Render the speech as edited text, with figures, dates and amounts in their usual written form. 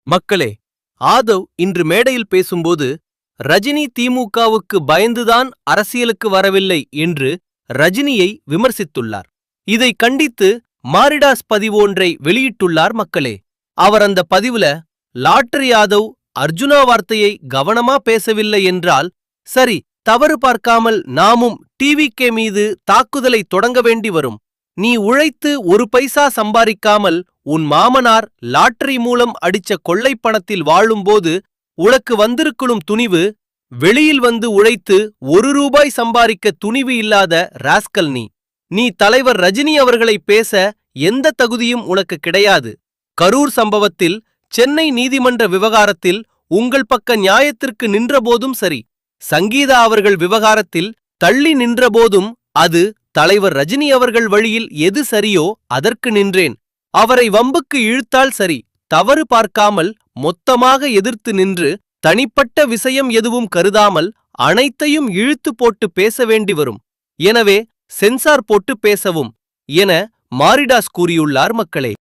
மக்களே, ஆதவ் இன்று மேடையில் பேசும்போது ரஜினி திமுகவுக்கு பயந்துதான் அரசியலுக்கு வரவில்லை என்று ரஜினியை விமர்சித்துள்ளார். இதை கண்டித்து மாரிடாஸ் பதிவு ஒன்றை வெளியிட்டுள்ளார். மக்களே, அவர் அந்த பதிவுல லாட்டரி யாதவ் அர்ஜுனா வார்த்தையை கவனமா பேசவில்லை என்றால் சரி, தவறு பார்க்காமல் நாமும் டிவிகே மீது தாக்குதலை தொடங்க வேண்டி வரும். நீ உழைத்து ஒரு பைசா சம்பாதிக்காமல் உன் மாமனார் லாட்டரி மூலம் அடிச்ச கொள்ளை பணத்தில் வாழும்போது உனக்கு வந்திருக்கும் துணிவு, வெளியில் வந்து உழைத்து ஒரு ரூபாய் சம்பாதிக்க துணிவு இல்லாத ராஸ்கல் நீ. நீ தலைவர் ரஜினி அவர்களை பேச எந்த தகுதியும் உனக்கு கிடையாது. கரூர் சம்பவத்தில், சென்னை நீதிமன்ற விவகாரத்தில் உங்கள் பக்க நியாயத்திற்கு நின்றபோதும் சரி, சங்கீதா அவர்கள் விவகாரத்தில் தள்ளி நின்றபோதும் அது தலைவர் ரஜினி அவர்கள் வழியில் எது சரியோ அதற்கு நின்றேன். அவரை வம்புக்கு இழுத்தால் சரி, தவறு பார்க்காமல் மொத்தமாக எதிர்த்து நின்று தனிப்பட்ட விஷயம் எதுவும் கருதாமல் அனைத்தையும் இழுத்து போட்டு பேச வேண்டி வரும். எனவே சென்சார் போட்டு பேசவும் என மாரிடாஸ் கூறியுள்ளார். மக்களே.